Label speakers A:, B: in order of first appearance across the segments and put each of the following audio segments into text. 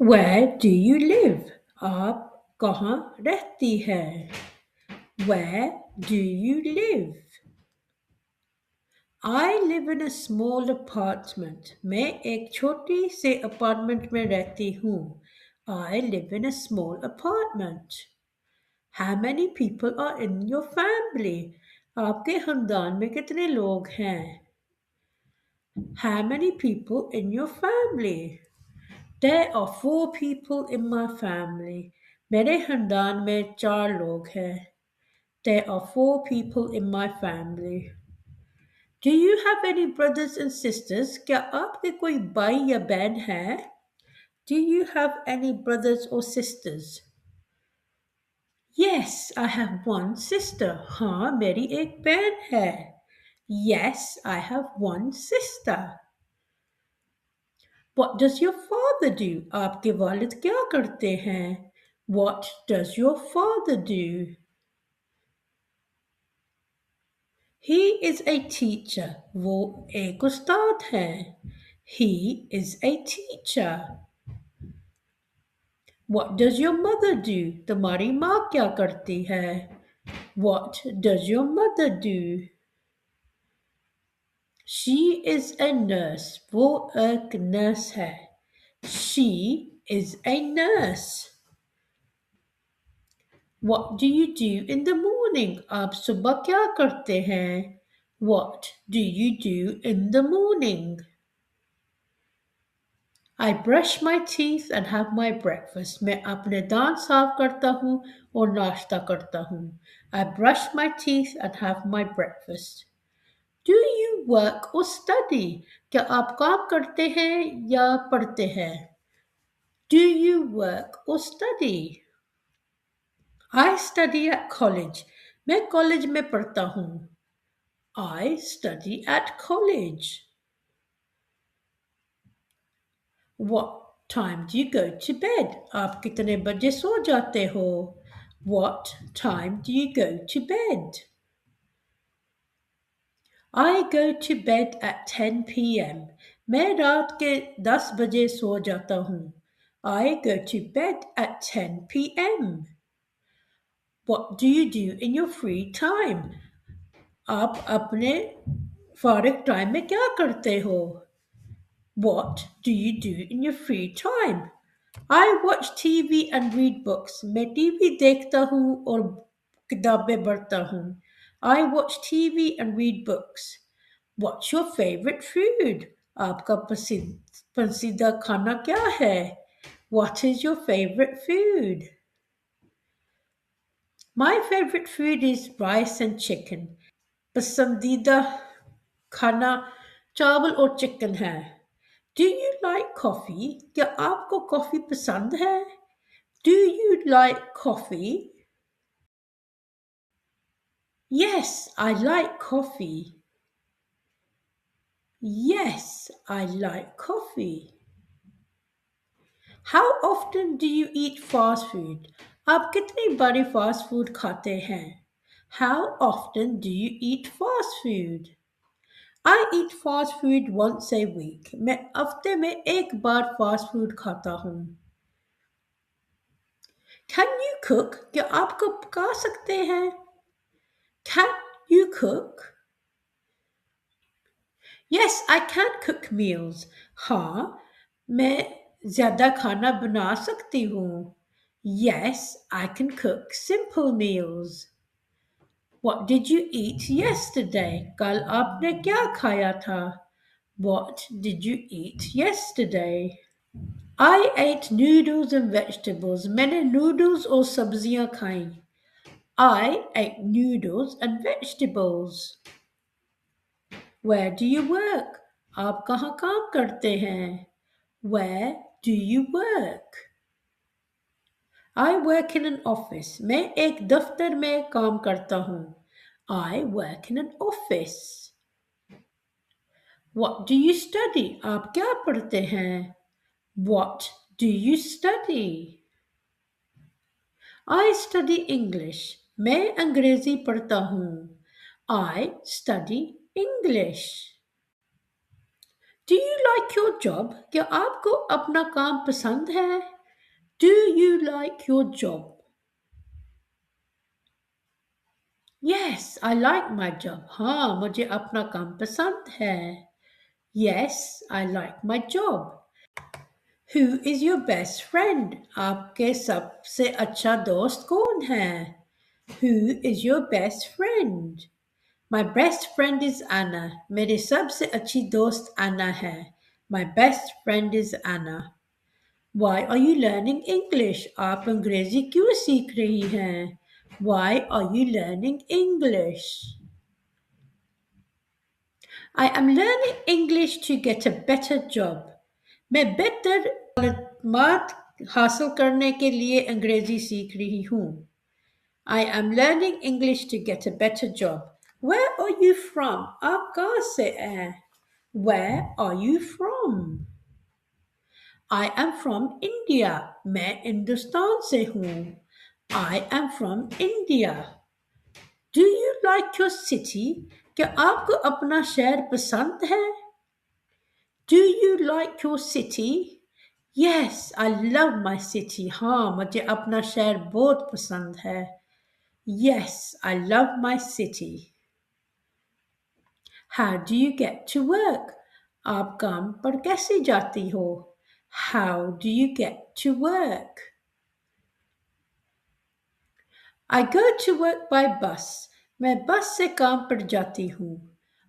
A: Where do you live? आप कहाँ रहती है? Where do you live? I live in a small apartment. मैं एक छोटी से अपार्टमेंट में रहती हूँ. I live in a small apartment. How many people are in your family? आपके खानदान में कितने लोग हैं? How many people in your family? There are 4 people in my family. मेरे खानदान में 4 लोग हैं. There are 4 people in my family. Do you have any brothers and sisters? क्या आपके कोई भाई या बहन है? Do you have any brothers or sisters? Yes, I have one sister. हाँ, मेरी एक बहन है. Yes, I have one sister. What does your father do? आपके वालिद क्या करते हैं? What does your father do? He is a teacher. वो एक उस्ताद है. He is a teacher. What does your mother do? तुम्हारी माँ क्या करती है? What does your mother do? She is a nurse. वो एक nurse है. She is a nurse. What do you do in the morning? आप सुबह क्या करते हैं? What do you do in the morning? I brush my teeth and have my breakfast. मैं अपने दांत साफ करता हूँ और नाश्ता करता हूँ. I brush my teeth and have my breakfast. Do you work or study? क्या आप काम करते हैं या पढ़ते हैं? Do you work or study? I study at college. मैं कॉलेज में पढ़ता हूँ. I study at college. What time do you go to bed? आप कितने बजे सो जाते हो? What time do you go to bed? I go to bed at 10 p.m. मैं रात के 10 बजे सो जाता हूँ. I go to bed at 10 p.m. What do you do in your free time? आप अपने फारिग टाइम में क्या करते हो? What do you do in your free time? I watch TV and read books. मैं टीवी देखता हूँ और किताबें पढ़ता हूँ. I watch TV and read books. What's your favorite food? आपका पसंदीदा खाना क्या है? What is your favorite food? My favorite food is rice and chicken. पसंदीदा खाना चावल और चिकन है. Do you like coffee? क्या आपको कॉफी पसंद है? Do you like coffee? Yes, I like coffee. Yes, I like coffee. How often do you eat fast food? आप कितनी बारी फास्ट फूड खाते हैं? How often do you eat fast food? I eat fast food once a week. मैं हफ्ते में एक बार fast food खाता हूँ. Can you cook? क्या आप पका सकते हैं? Can you cook? Yes, I can cook meals. हाँ, मैं ज़्यादा खाना बना सकती हूँ. Yes, I can cook simple meals. What did you eat yesterday? कल आपने क्या खाया था? What did you eat yesterday? I ate noodles and vegetables. मैंने noodles और सब्जियां खाई. I ate noodles and vegetables. Where do you work? आप कहाँ काम करते हैं? Where do you work? I work in an office. मैं एक दफ्तर में काम करता हूँ. I work in an office. What do you study? आप क्या पढ़ते हैं? What do you study? I study English. मैं अंग्रेजी पढ़ता हूँ. I study English. Do you like your job? क्या आपको अपना काम पसंद है? Do you like your job? Yes, I like my job. हाँ, मुझे अपना काम पसंद है. Yes, I like my job. Who is your best friend? आपके सबसे अच्छा दोस्त कौन है? Who is your best friend? My best friend is Anna. मेरी सबसे अच्छी दोस्त Anna है. My best friend is Anna. Why are you learning English? आप अंग्रेजी क्यों सीख रही हैं? Why are you learning English? I am learning English to get a better job. मैं बेहतर मालूमात हासिल करने के लिए अंग्रेजी सीख रही हूँ. I am learning English to get a better job. Where are you from? आप कहाँ से हैं? Where are you from? I am from India. मैं हिंदुस्तान से हूँ. I am from India. Do you like your city? क्या आपको अपना शहर पसंद है? Do you like your city? Yes, I love my city. हाँ, मुझे अपना शहर बहुत पसंद है. Yes, I love my city. How do you get to work? आप काम पर कैसे जाती हो? How do you get to work? I go to work by bus. मैं बस से काम पर जाती हूँ.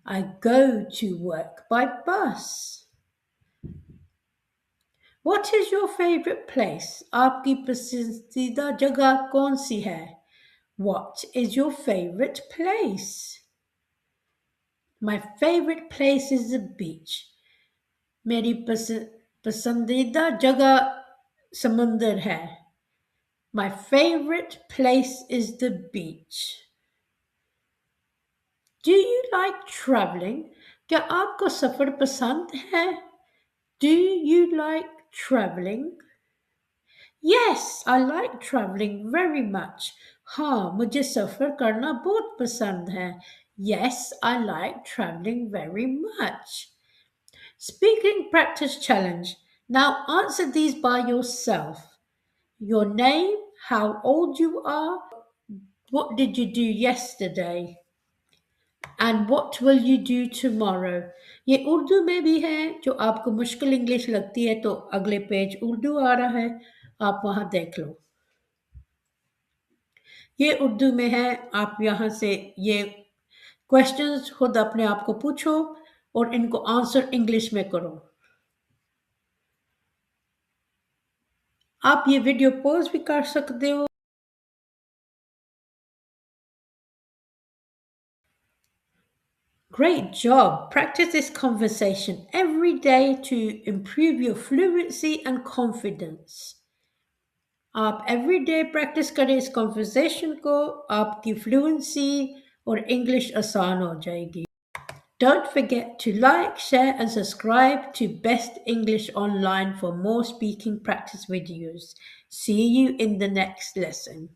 A: I go to work by bus. What is your favorite place? आपकी पसंदीदा जगह कौन सी है? What is your favorite place? My favorite place is the beach. मेरी पसंदीदा जगह समुंदर है. My favorite place is the beach. Do you like traveling? क्या आपको सफर पसंद है? Do you like traveling? Yes, I like traveling very much. हाँ, मुझे सफर करना बहुत पसंद है. Yes, I like traveling very much. Speaking practice challenge. Now answer these by yourself. Your name, how old you are, what did you do yesterday, and what will you do tomorrow. ये उर्दू में भी है. जो आपको मुश्किल English लगती है तो अगले पेज उर्दू आ रहा है, आप वहां देख लो. ये उर्दू में है. आप यहाँ से ये क्वेश्चंस खुद अपने आप को पूछो और इनको आंसर इंग्लिश में करो. आप ये वीडियो पॉज भी कर सकते हो. Great job! Practice this conversation every day to improve your fluency and confidence. आप every day practice करें इस conversation को, आपकी fluency और English आसान हो जाएगी. Don't forget to like, share and subscribe to Best English Online for more speaking practice videos. See you in the next lesson.